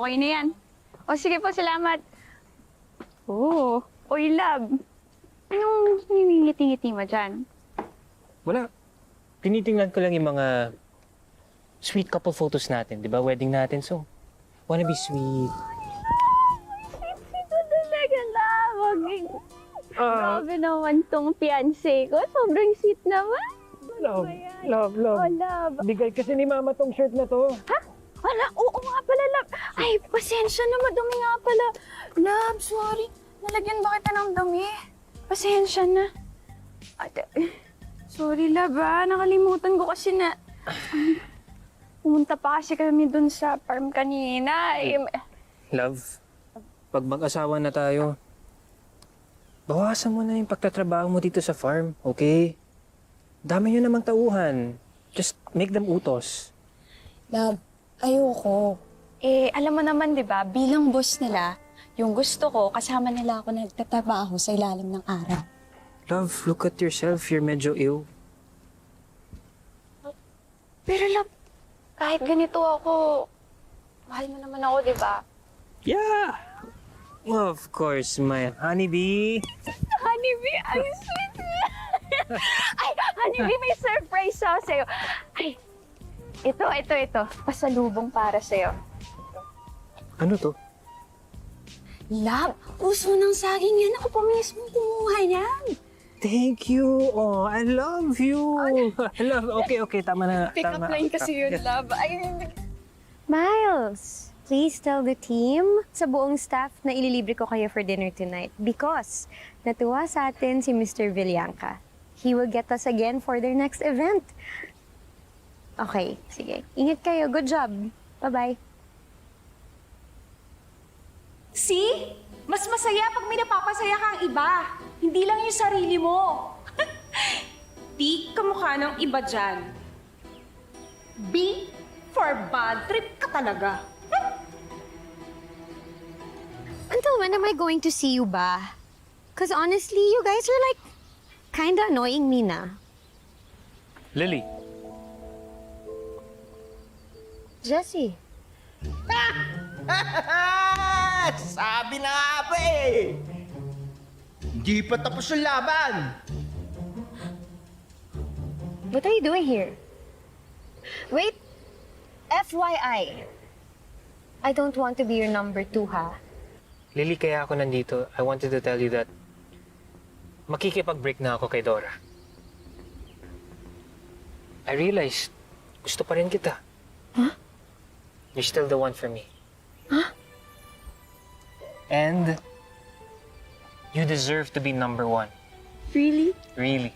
Okay na yan. O sige po, salamat. Oo. Oy, love. Anong ngingiti-ngiti mo dyan? Wala. Tinitingnan ko lang yung mga sweet couple photos natin, di ba? Wedding natin, so wanna be sweet. Sweet ko talaga, love. Grabe naman tong fiancé ko. Sobrang sweet naman. Love, Ayan. love, love. Oh, love. Bigay kasi ni Mama tong shirt na to. Ha? Wala, oo nga pala, love. Ay, pasensya na, madumi nga pala. Love, sorry. Nalagyan ba kita ng dumi? Pasensya na. Sorry, love, nakalimutan ko kasi na... pumunta pa kasi kami dun sa farm kanina. Love, pag mag-asawa na tayo, bawasan mo na yung pagtatrabaho mo dito sa farm, okay? Dami nyo namang tauhan. Just make them utos. Love, ayoko. Alam mo naman, di ba, Bilang boss nila, yung gusto ko, kasama nila ako nagtatrabaho sa ilalim ng araw. Love, look at yourself. You're medyo ill. pero love, kahit ganito ako, mahal mo naman ako, di ba? Yeah! Of course, my honeybee. Honeybee, ang sweet niya. Ay, Honeybee, may surprise ako sa'yo. Ay, ito. Pasalubong para sa'yo. Ano to? Love, puso ng saging yan. Ako pa mismo kumuha yan. Thank you. Oh, I love you. I love. Okay, tama na. Pick up tama. line kasi yun, love. Ay, Miles, please tell the team sa buong staff na ililibre ko kayo for dinner tonight because natuwa sa atin si Mr. Villanca. He will get us again for their next event. Okay, sige. Ingat kayo. Good job. Bye-bye. See? Mas masaya pag may napapasaya kang iba. Hindi lang yung sarili mo. Di kamukha ng iba dyan. B for bad trip ka talaga. Until when am I going to see you ba? Because honestly, you guys are like kinda annoying me na. Lily. Jessie. Sabi na nga ba eh! Hindi pa tapos ang laban! What are you doing here? Wait, FYI. I don't want to be your number 2, ha? Lily, kaya ako nandito. I wanted to tell you that makikipag-break na ako kay Dora. I realized, gusto pa rin kita. Huh? You're still the one for me. Huh? And you deserve to be number 1. Really? Really.